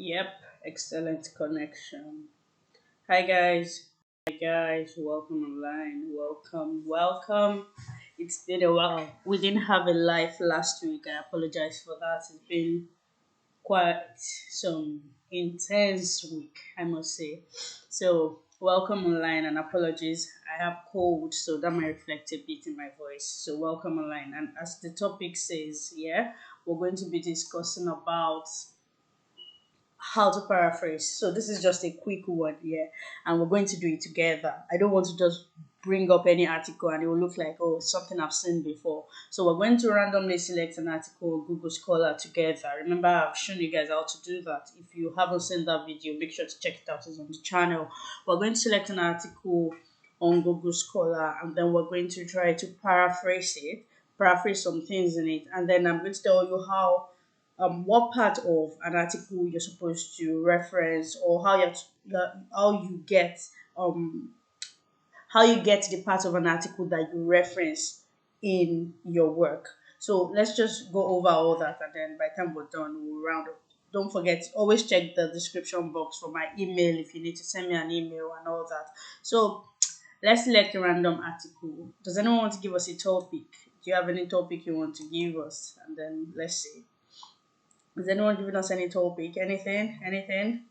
Yep, excellent connection. Hi guys, welcome online. Welcome. It's been a while. We didn't have a live last week. I apologize for that. It's been quite some intense week, I must say. So, welcome online and apologies. I have cold, so that might reflect a bit in my voice. So, welcome online. And as the topic says, yeah, we're going to be discussing about how to paraphrase. So this is just a quick one here, and we're going to do it together. I don't want to just bring up any article and it will look like something I've seen before. So we're going to randomly select an article on Google Scholar together. Remember, I've shown you guys how to do that. If you haven't seen that video, make sure to check it out. It's on the channel. We're going to select an article on Google Scholar, and then we're going to try to paraphrase some things in it, and then I'm going to tell you how what part of an article you're supposed to reference, or how you get um how you get the part of an article that you reference in your work. So let's just go over all that, and then by the time we're done, we'll round up. Don't forget, always check the description box for my email if you need to send me an email and all that. So let's select a random article. Does anyone want to give us a topic? Do you have any topic you want to give us? And then let's see. Is anyone giving us any topic? Anything? Anything?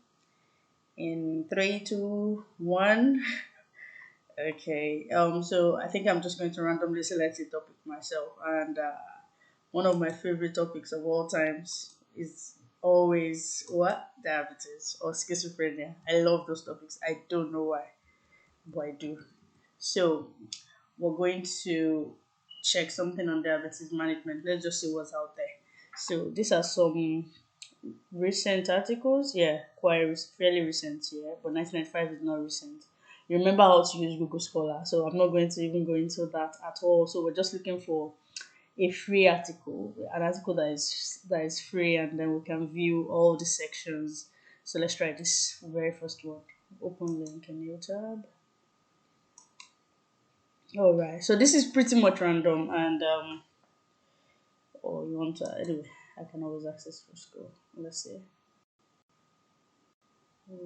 In three, two, one. Okay. So I think I'm just going to randomly select a topic myself, and one of my favorite topics of all times is always what diabetes or schizophrenia. I love those topics. I don't know why, but I do. So we're going to check something on diabetes management. Let's just see what's out there. So these are some recent articles, yeah, fairly recent, yeah, but 1995 is not recent. You remember how to use Google Scholar, so I'm not going to even go into that at all. So we're just looking for a free article, an article that is free, and then we can view all the sections. So let's try this very first one. Open link in new tab. All right, so this is pretty much random, and you want to anyway. I can always access for school. Let's see. Okay.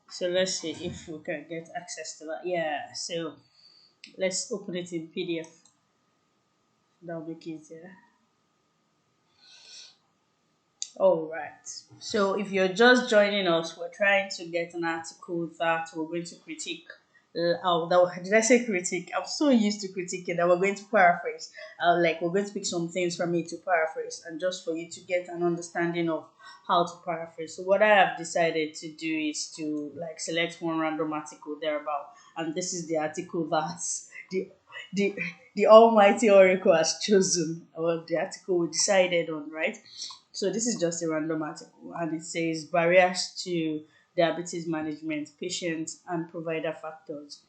So let's see if we can get access to that. Yeah, so let's open it in PDF. That'll make it easier. All right. So if you're just joining us, we're trying to get an article that we're going to critique. Did I say critique? I'm so used to critiquing that we're going to paraphrase. Like we're going to pick some things from it to paraphrase, and just for you to get an understanding of how to paraphrase. So what I have decided to do is to like select one random article thereabout, and this is the article that's the the Almighty Oracle has chosen, or the article we decided on, right? So this is just a random article, and it says barriers to diabetes management, patient and provider factors.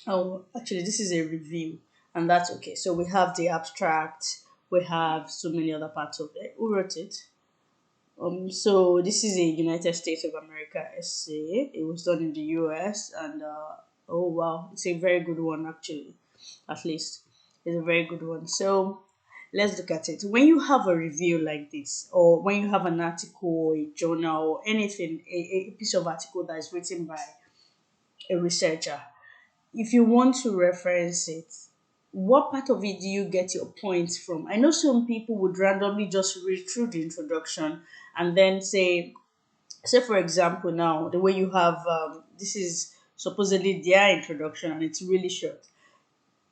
Oh, actually, this is a review, and that's okay. So we have the abstract, we have so many other parts of it. Who wrote it? So this is a United States of America essay. It was done in the US, and oh wow, it's a very good one actually. At least it's a very good one. So let's look at it. When you have a review like this, or when you have an article, a journal, or anything, a piece of article that is written by a researcher, if you want to reference it, what part of it do you get your points from? I know some people would randomly just read through the introduction and then say for example, now the way you have this is supposedly their introduction and it's really short.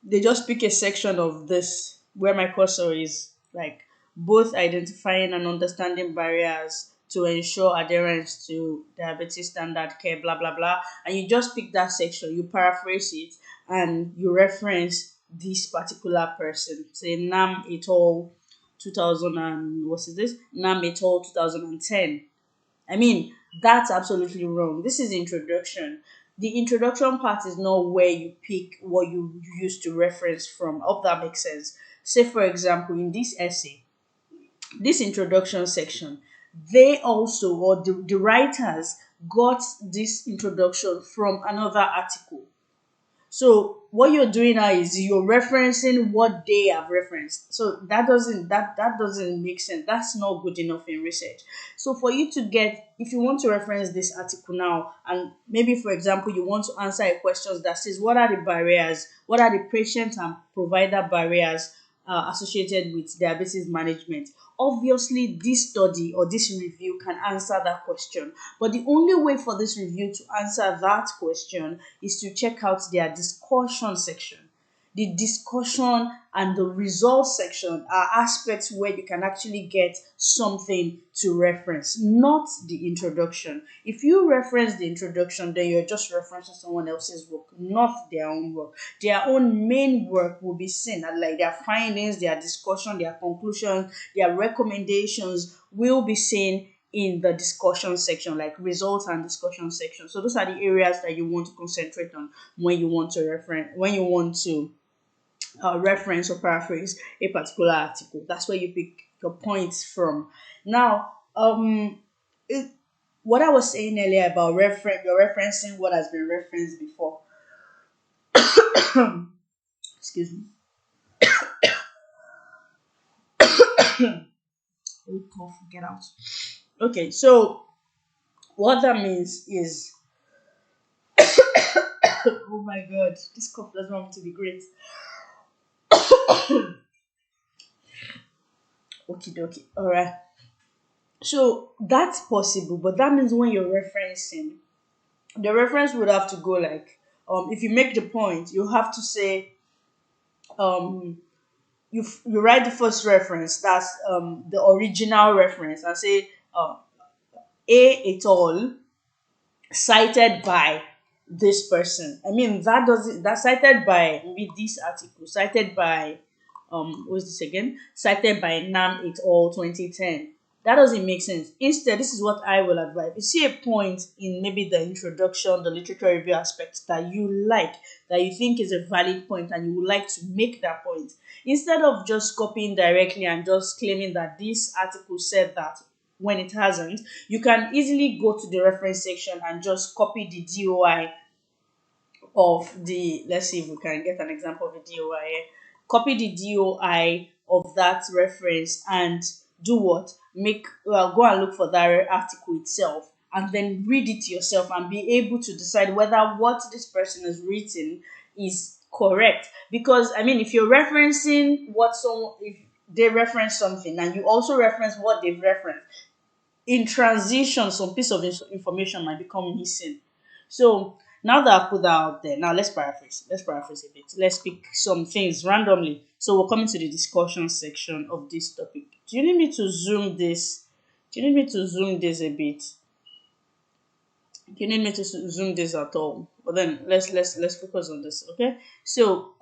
They just pick a section of this where my cursor is, like both identifying and understanding barriers to ensure adherence to diabetes standard care, blah blah blah, and you just pick that section, you paraphrase it, and you reference this particular person. Say Nam et al. 2000 and what is this? Nam et al. 2010. I mean, that's absolutely wrong. This is introduction. The introduction part is not where you pick what you use to reference from. I hope that makes sense. Say, for example, in this essay, this introduction section, they also, or the writers, got this introduction from another article. So what you're doing now is you're referencing what they have referenced. So that doesn't make sense. That's not good enough in research. So for you to get, if you want to reference this article now, and maybe for example you want to answer a question that says what are the barriers, what are the patient and provider barriers associated with diabetes management. Obviously, this study or this review can answer that question. But the only way for this review to answer that question is to check out their discussion section. The discussion and the results section are aspects where you can actually get something to reference, not the introduction. If you reference the introduction, then you're just referencing someone else's work, not their own work. Their own main work will be seen, and like their findings, their discussion, their conclusions, their recommendations will be seen in the discussion section, like results and discussion section. So those are the areas that you want to concentrate on when you want to reference or paraphrase a particular article. That's where you pick your points from. Now, it, what I was saying earlier about you're referencing what has been referenced before. Excuse me. Oh, cough, get out. Okay, so what that means is, oh my god, this cough doesn't want me to be great. Okay, dokie. All right. So that's possible, but that means when you're referencing, the reference would have to go like, if you make the point, you have to say, um, you write the first reference, that's the original reference, and say, A et al. Cited by this person. I mean, that doesn't that cited by maybe this article, cited by what's this again? Cited by Nam et al. 2010. That doesn't make sense. Instead, this is what I will advise. If you see a point in maybe the introduction, the literature review aspect that you like, that you think is a valid point, and you would like to make that point, instead of just copying directly and just claiming that this article said that when it hasn't, you can easily go to the reference section and just copy the DOI of the, let's see if we can get an example of a DOI here. Copy the DOI of that reference and do what? Go and look for that article itself and then read it yourself and be able to decide whether what this person has written is correct. Because I mean, if you're referencing what someone, if they reference something and you also reference what they've referenced, in transition some piece of information might become missing. So now that I put that out there, now let's paraphrase a bit. Let's pick some things randomly. So we're coming to the discussion section of this topic. Do you need me to zoom this? Do you need me to zoom this a bit? You need me to zoom this at all? But then let's focus on this, okay? So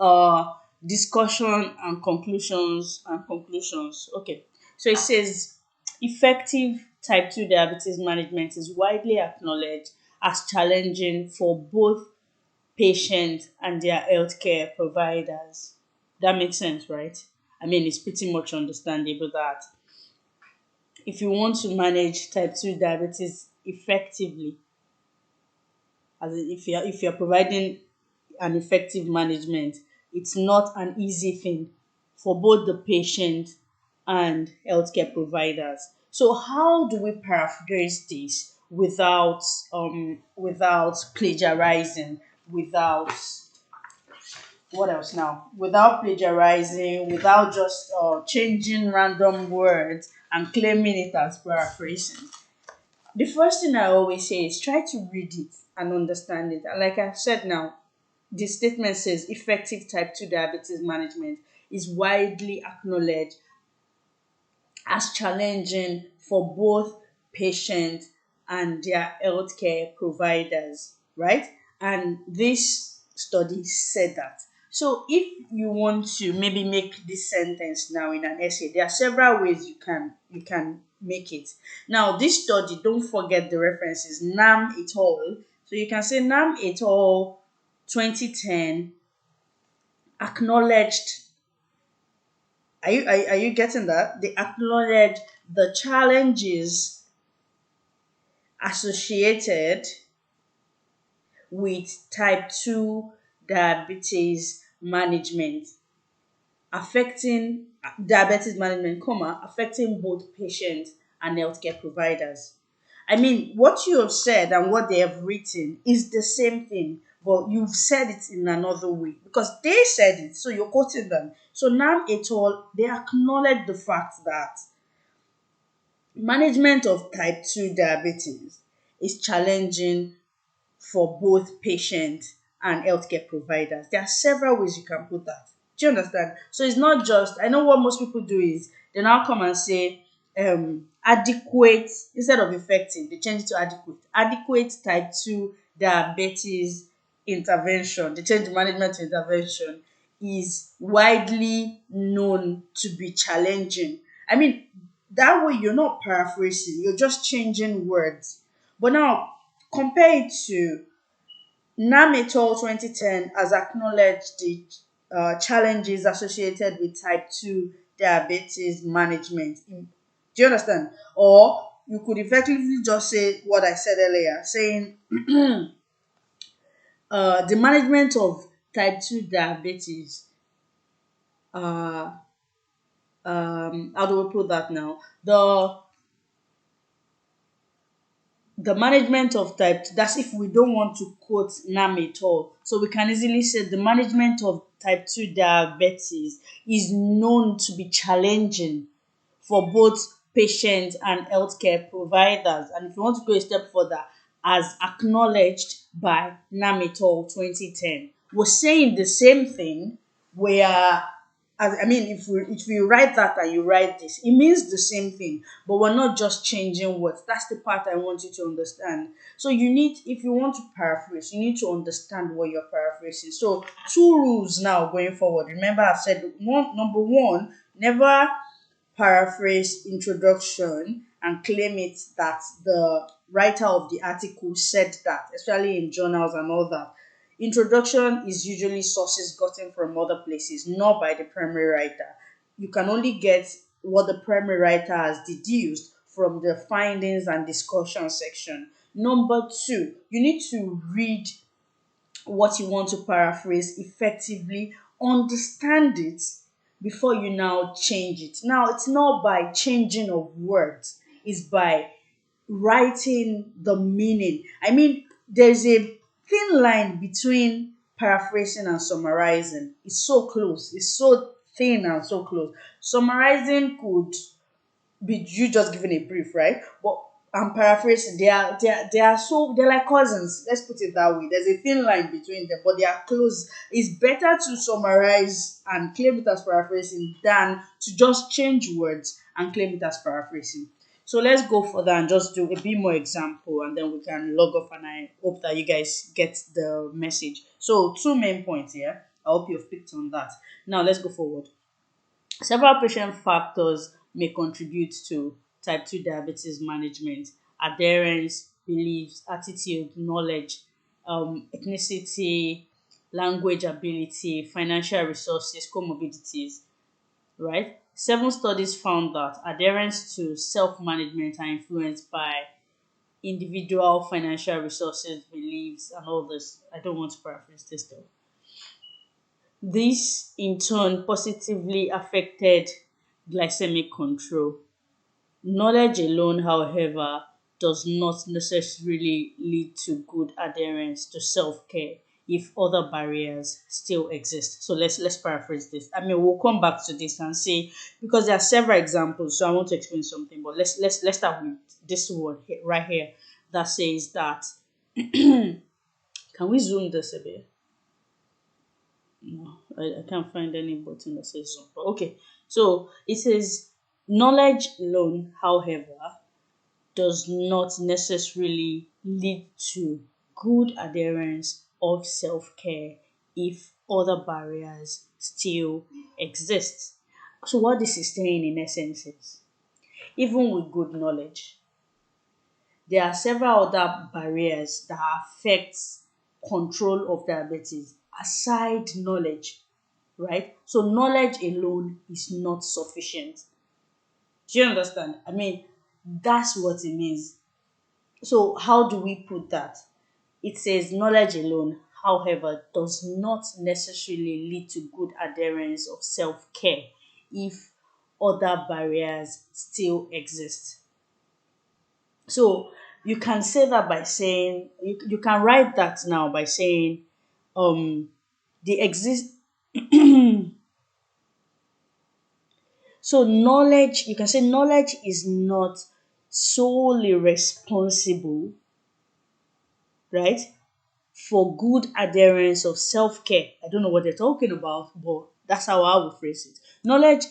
discussion and conclusions. Okay. So it says effective type 2 diabetes management is widely acknowledged as challenging for both patients and their healthcare providers. That makes sense, right? I mean, it's pretty much understandable that if you want to manage type 2 diabetes effectively, as in if you're providing an effective management, it's not an easy thing for both the patient and healthcare providers. So how do we paraphrase this without plagiarizing, without what else now? Without plagiarizing, without just changing random words and claiming it as paraphrasing. The first thing I always say is try to read it and understand it. And like I've said now, the statement says effective type 2 diabetes management is widely acknowledged as challenging for both patients and their healthcare providers, right? And this study said that. So if you want to maybe make this sentence now in an essay, there are several ways you can make it. Now, this study, don't forget the references, Nam et al. So you can say Nam et al. 2010 acknowledged, are you getting that? They acknowledge the challenges associated with type 2 diabetes management affecting diabetes management, comma, affecting both patients and healthcare providers. I mean, what you have said and what they have written is the same thing, but you've said it in another way because they said it, so you're quoting them. So now et al. They acknowledge the fact that management of type 2 diabetes is challenging for both patients and healthcare providers. There are several ways you can put that. Do you understand? So it's not just, I know what most people do is they now come and say adequate instead of effective, they change it to adequate. Adequate type 2 diabetes intervention, they change the management to intervention, is widely known to be challenging. I mean, that way you're not paraphrasing, you're just changing words. But now compare it to Nam et al. 2010 has acknowledged the challenges associated with type 2 diabetes management. Do you understand? Or you could effectively just say what I said earlier, saying the management of type 2 diabetes, uh, how do we put that now? The management of type 2, that's if we don't want to quote NAM at all. So we can easily say the management of type 2 diabetes is known to be challenging for both patients and healthcare providers. And if you want to go a step further, as acknowledged by NAM et al. 2010, we're saying the same thing. Where I mean, if we write that and you write this, it means the same thing, but we're not just changing words. That's the part I want you to understand. So you need, if you want to paraphrase, you need to understand what you're paraphrasing. So two rules now going forward. Remember, I've said number one, never paraphrase introduction and claim it that the writer of the article said that, especially in journals and all that. Introduction is usually sources gotten from other places, not by the primary writer. You can only get what the primary writer has deduced from the findings and discussion section. Number two, you need to read what you want to paraphrase effectively, understand it before you now change it. Now, it's not by changing of words, it's by writing the meaning. I mean, there's a thin line between paraphrasing and summarizing. It's so close, it's so thin and so close. Summarizing could be you just giving a brief, right? But I'm paraphrasing. They're like cousins. Let's put it that way. There's a thin line between them, but they are close. It's better to summarize and claim it as paraphrasing than to just change words and claim it as paraphrasing. So let's go further and just do a bit more example, and then we can log off. And I hope that you guys get the message. So two main points here. I hope you've picked on that. Now let's go forward. Several patient factors may contribute to type 2 diabetes management: adherence, beliefs, attitude, knowledge, ethnicity, language ability, financial resources, comorbidities, right? Seven studies found that adherence to self management are influenced by individual financial resources, beliefs, and all this. I don't want to paraphrase this though. This in turn positively affected glycemic control. Knowledge alone, however, does not necessarily lead to good adherence to self-care if other barriers still exist. So let's paraphrase this. I mean, we'll come back to this and say, because there are several examples, so I want to explain something, but let's start with this one right here that says that can we zoom this a bit? No, I can't find any button that says zoom. But okay, so it says knowledge alone, however, does not necessarily lead to good adherence of self care if other barriers still exist. So, what this is saying in essence is even with good knowledge, there are several other barriers that affect control of diabetes aside knowledge, right? So knowledge alone is not sufficient. Do you understand? I mean, that's what it means. So how do we put that? It says knowledge alone. however, does not necessarily lead to good adherence of self care if other barriers still exist. So you can say that by saying, you can write that now by saying, the exist so knowledge, you can say knowledge is not solely responsible, right, for good adherence of self-care. I don't know what they're talking about, but that's how I would phrase it. Knowledge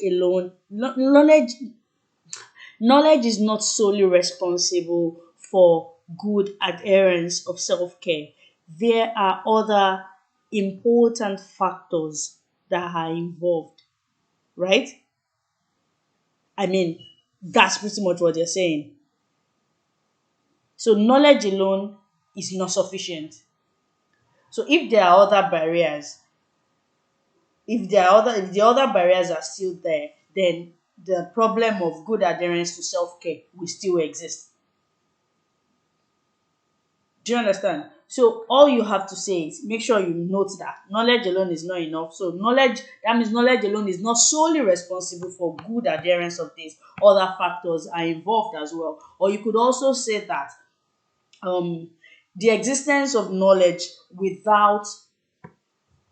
is not solely responsible for good adherence of self-care. There are other important factors that are involved, right? I mean, that's pretty much what they're saying. So knowledge alone is not sufficient. So if there are other barriers, if the other barriers are still there, then the problem of good adherence to self-care will still exist. Do you understand? So all you have to say is make sure you note that knowledge alone is not enough. So knowledge, that means knowledge alone is not solely responsible for good adherence of this. Other factors are involved as well. Or you could also say that um the existence of knowledge without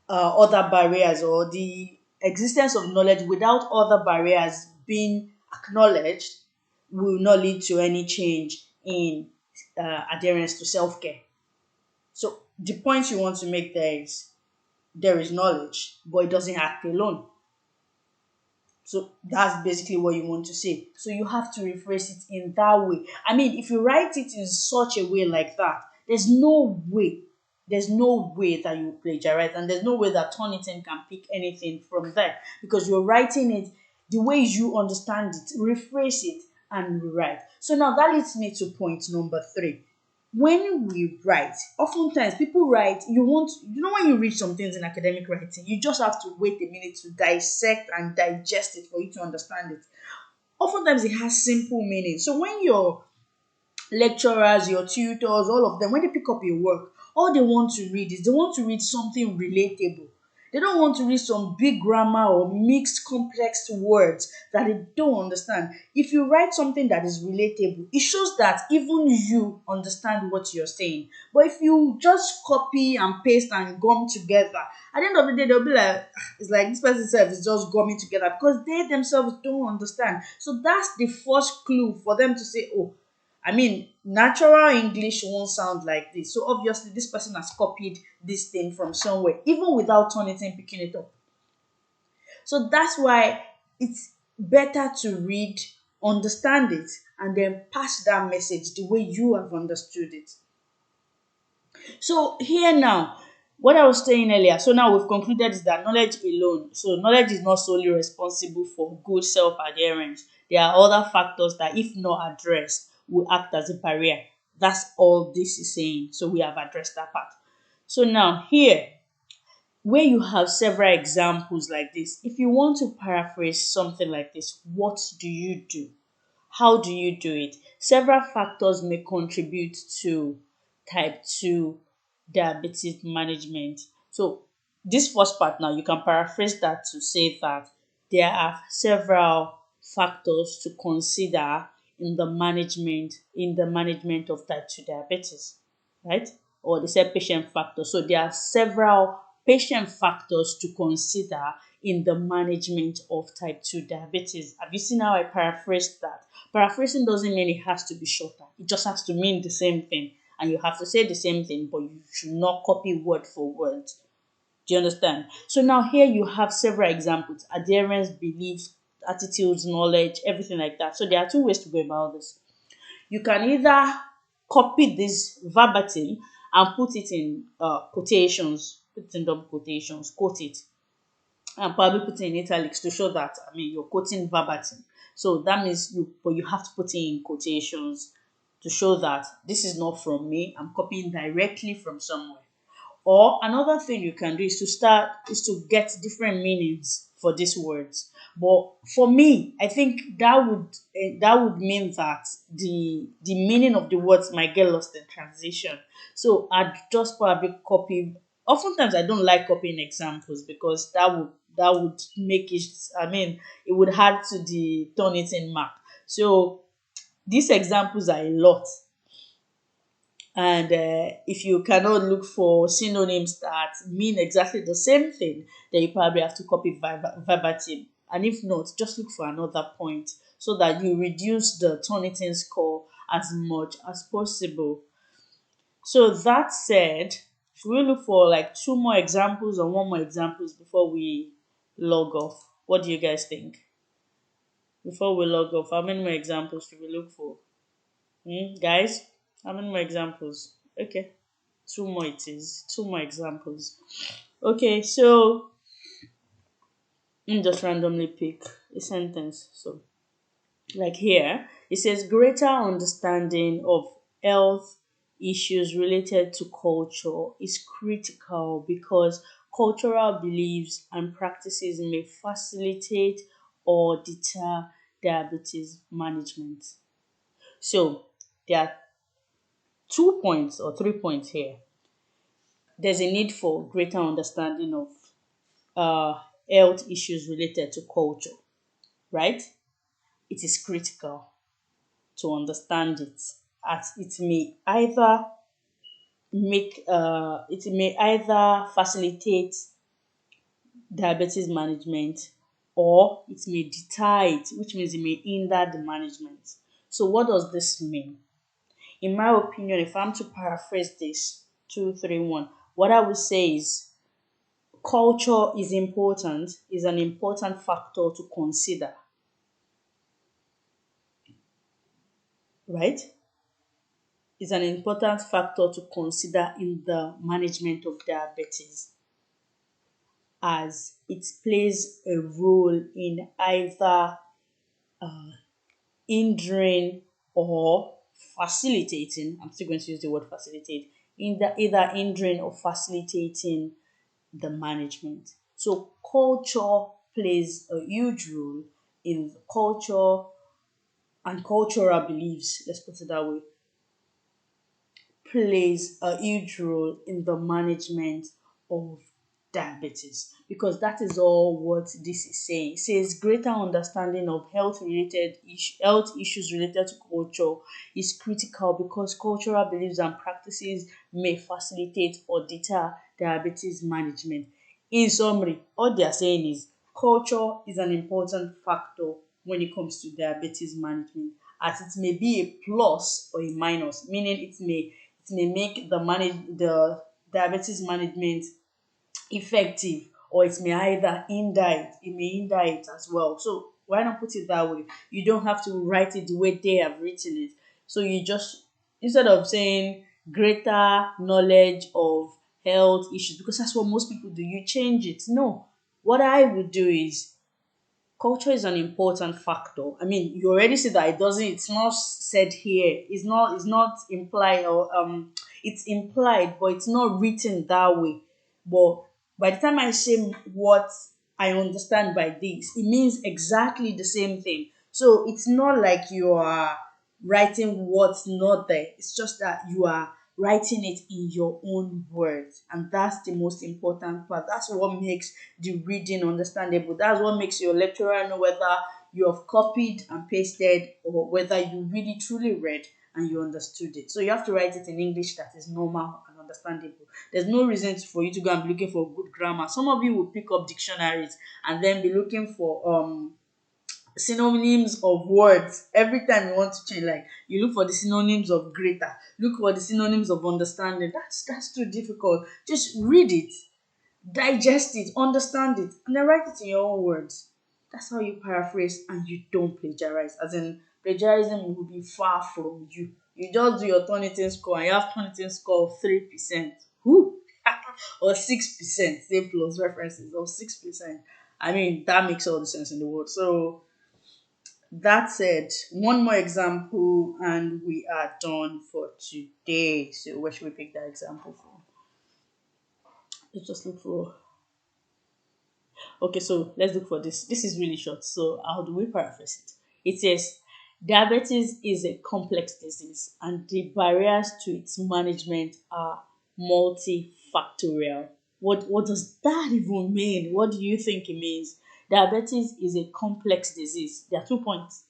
other barriers, or the existence of knowledge without other barriers being acknowledged, will not lead to any change in adherence to self-care. So the point you want to make there is there is knowledge, but it doesn't act alone. So that's basically what you want to say. So you have to rephrase it in that way. I mean, if you write it in such a way like that, there's no way that you plagiarize, and there's no way that Turnitin can pick anything from there, because you're writing it the way you understand it, rephrase it, and rewrite. So now that leads me to point number three. When we write, oftentimes people write, when you read some things in academic writing, you just have to wait a minute to dissect and digest it for you to understand it. Oftentimes it has simple meaning. So when your lecturers, your tutors, all of them, when they pick up your work, all they want to read is they want to read something relatable. They don't want to read some big grammar or mixed complex words that they don't understand. If you write something that is relatable, it shows that even you understand what you're saying. But if you just copy and paste and gum together, at the end of the day, they'll be like, "Ah, it's like this person self is just gumming together," because they themselves don't understand. So that's the first clue for them to say, oh, I mean, natural English won't sound like this. So obviously, this person has copied this thing from somewhere, even without turning it and picking it up. So that's why it's better to read, understand it, and then pass that message the way you have understood it. So here now, what I was saying earlier, so now we've concluded is that knowledge alone, so knowledge is not solely responsible for good self-adherence. There are other factors that, if not addressed, will act as a barrier. That's all this is saying. So we have addressed that part. So now here, where you have several examples like this, if you want to paraphrase something like this, what do you do? How do you do it? Several factors may contribute to type 2 diabetes management. So, this first part now, you can paraphrase that to say that there are several factors to consider in the management of type 2 diabetes, right? Or they say patient factors. So there are several patient factors to consider in the management of type 2 diabetes. Have you seen how I paraphrased that? Paraphrasing doesn't mean it has to be shorter. It just has to mean the same thing. And you have to say the same thing, but you should not copy word for word. Do you understand? So now here you have several examples: adherence, beliefs, attitudes, knowledge, everything like that. So there are two ways to go about this. You can either copy this verbatim and put it in quotations, put it in double quotations, quote it, and probably put it in italics to show that, I mean, you're quoting verbatim. So that means but you have to put it in quotations to show that this is not from me. I'm copying directly from somewhere. Or another thing you can do is to get different meanings for these words. But for me, I think that would mean that the meaning of the words might get lost in translation. So I'd just probably copy Oftentimes I don't like copying examples because that would make it, I mean, it would add to the turnitin mark. So these examples are a lot, and if you cannot look for synonyms that mean exactly the same thing, then you probably have to copy verbatim. And if not, just look for another point so that you reduce the Turnitin score as much as possible. So that said, should we look for like two more examples or one more examples before we log off? What do you guys think? Before we log off, how many more examples should we look for? Guys, how many more examples? Okay, two more it is. Two more examples. Okay, so let me just randomly pick a sentence. So, like here, it says greater understanding of health issues related to culture is critical because cultural beliefs and practices may facilitate or deter diabetes management. So, there are 2 points or 3 points here. There's a need for greater understanding of uh, health issues related to culture, right? It is critical to understand it, as it may either facilitate diabetes management or it may deter it, which means it may hinder the management. So what does this mean? In my opinion, if I'm to paraphrase this 231, what I would say is culture is an important factor to consider, right? Is an important factor to consider in the management of diabetes, as it plays a role in either hindering or facilitating. I'm still going to use the word facilitate, in the either hindering or facilitating the management. So culture plays a huge role in culture and cultural beliefs, let's put it that way, plays a huge role in the management of diabetes, because that is all what this is saying. It says greater understanding of health issues related to culture is critical because cultural beliefs and practices may facilitate or deter diabetes management. In summary, all they are saying is culture is an important factor when it comes to diabetes management, as it may be a plus or a minus, meaning it may make the diabetes management effective, or it may either hinder it may hinder it as well. So why not put it that way? You don't have to write it the way they have written it. So you just, instead of saying greater knowledge of health issues, because that's what most people do, you change it. No, what I would do is culture is an important factor. I mean, you already see that it's not said here. It's not implied, or it's implied, but it's not written that way. But by the time I say what I understand by this, it means exactly the same thing. So it's not like you are writing what's not there. It's just that you are writing it in your own words. And that's the most important part. That's what makes the reading understandable. That's what makes your lecturer know whether you have copied and pasted or whether you really truly read and you understood it. So you have to write it in English that is normal and understandable. There's no reason for you to go and be looking for good grammar. Some of you will pick up dictionaries and then be looking for synonyms of words every time you want to change. Like you look for the synonyms of greater, look for the synonyms of understanding. That's too difficult. Just read it, digest it, understand it, and then write it in your own words. That's how you paraphrase and you don't plagiarize. As in, plagiarism will be far from you. You just do your Turnitin score and you have Turnitin score of 3%. Whoo! Or 6%, say plus references of 6%. I mean, that makes all the sense in the world. So that said, one more example and we are done for today. So where should we pick that example from? Let's just look for. Okay, so let's look for this. This is really short. So how do we paraphrase it? It says diabetes is a complex disease and the barriers to its management are multifaceted. multifactorial. What does that even mean? What do you think it means? Diabetes is a complex disease. There are 2 points.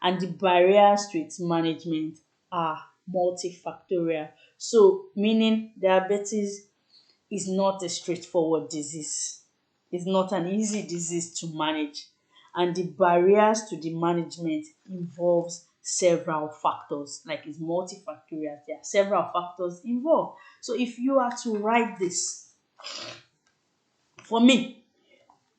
And the barriers to its management are multifactorial. So, meaning diabetes is not a straightforward disease. It's not an easy disease to manage. And the barriers to the management involves several factors, like it's multifactorial. There are several factors involved. So if you are to write this for me,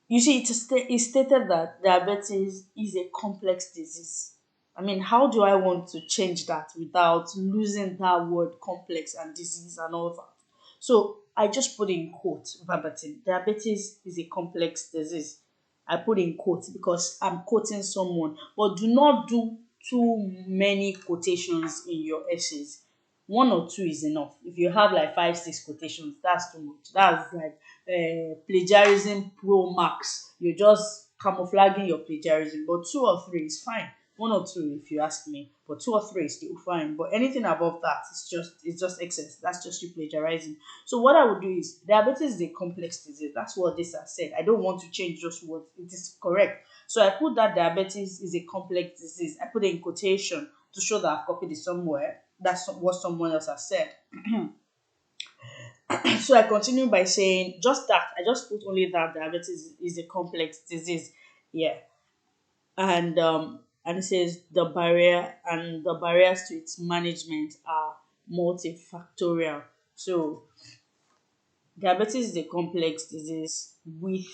you see, it's stated that diabetes is a complex disease. I mean, how do I want to change that without losing that word complex and disease and all that? So I just put in quotes verbatim. Diabetes is a complex disease. I put in quotes because I'm quoting someone, but do not do too many quotations in your essays. One or two is enough. If you have like five, six quotations, that's too much. That's like plagiarism pro max. You're just camouflaging your plagiarism, but two or three is fine. One or two, if you ask me, but two or three is still fine. But anything above that is just excess. That's just you plagiarizing. So what I would do is diabetes is a complex disease. That's what this has said. I don't want to change just what it is correct. So I put that diabetes is a complex disease. I put it in quotation to show that I've copied it somewhere. That's what someone else has said. So I continue by saying just that. I just put only that diabetes is a complex disease. Yeah. And it says the barriers to its management are multifactorial. So diabetes is a complex disease with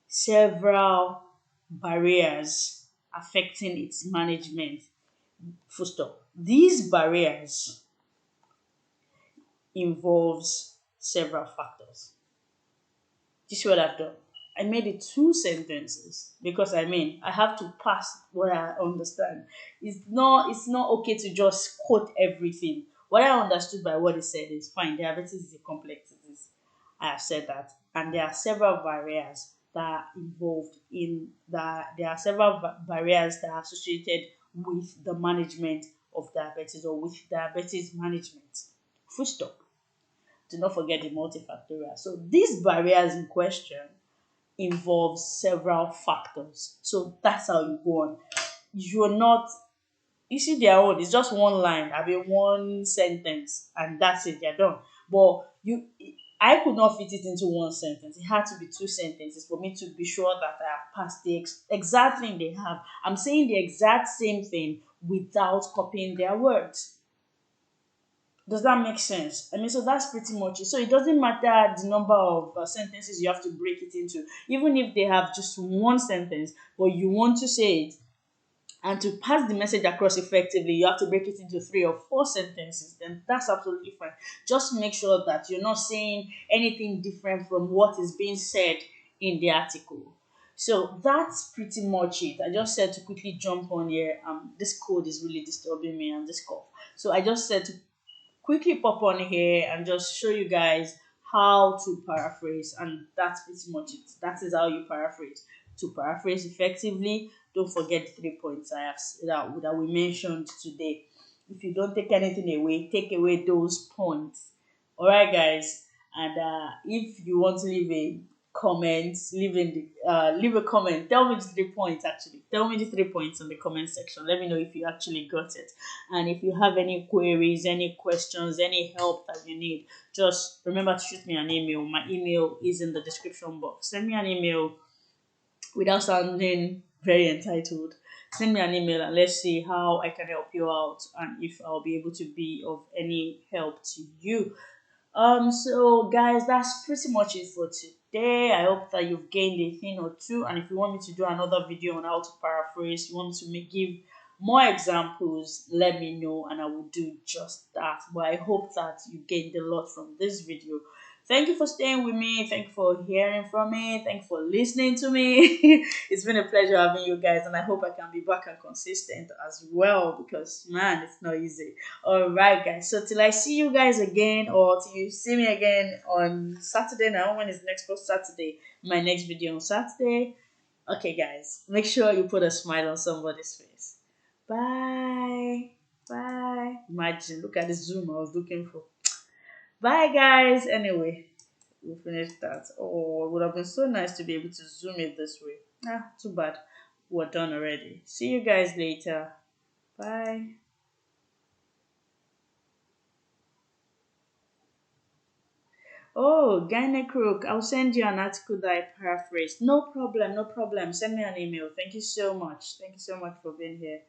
several barriers affecting its management. Full stop. These barriers involves several factors. You see what I've done? I made it two sentences because I mean I have to pass what I understand. It's not okay to just quote everything. What I understood by what he said is fine. Diabetes is a complex disease. I have said that, and there are several barriers that are involved in that. There are several barriers that are associated with the management of diabetes or with diabetes management. Full stop. Do not forget the multifactorial. So these barriers in question involves several factors. So that's how you go on. You're not you see their own, it's just one line, I mean one sentence, and that's it, they're done. But I could not fit it into one sentence. It had to be two sentences for me to be sure that I have passed the exact thing they have. I'm saying the exact same thing without copying their words. Does that make sense? I mean, so that's pretty much it. So it doesn't matter the number of sentences you have to break it into, even if they have just one sentence, but you want to say it. And to pass the message across effectively, you have to break it into three or four sentences. Then that's absolutely fine. Just make sure that you're not saying anything different from what is being said in the article. So that's pretty much it. I just said to quickly jump on here. This code is really disturbing me and this cough. So I just said to quickly pop on here and just show you guys how to paraphrase, and that's pretty much it. That is how you paraphrase. To paraphrase effectively, don't forget the 3 points I have that we mentioned today. If you don't take anything away, take away those points. All right, guys. And if you want to leave a comment, leave a comment. Tell me the 3 points. Actually, tell me the 3 points in the comment section. Let me know if you actually got it. And if you have any queries, any questions, any help that you need, just remember to shoot me an email. My email is in the description box. Send me an email without sounding very entitled. Send me an email and let's see how I can help you out and if I'll be able to be of any help to you. So guys, that's pretty much it for today. I hope that you've gained a thing or two. And if you want me to do another video on how to paraphrase, you want to give more examples, let me know and I will do just that. But I hope that you gained a lot from this video. Thank you for staying with me. Thank you for hearing from me. Thank you for listening to me. It's been a pleasure having you guys, and I hope I can be back and consistent as well because man, it's not easy. All right, guys. So till I see you guys again, or till you see me again on Saturday. Now, when is next post Saturday? My next video on Saturday. Okay, guys. Make sure you put a smile on somebody's face. Bye. Bye. Imagine. Look at the Zoom I was looking for. Bye, guys. Anyway, we finished that. Oh, it would have been so nice to be able to zoom it this way. Ah, too bad. We're done already. See you guys later. Bye. Oh, Gynecrook, I'll send you an article that I paraphrased. No problem, no problem. Send me an email. Thank you so much. Thank you so much for being here.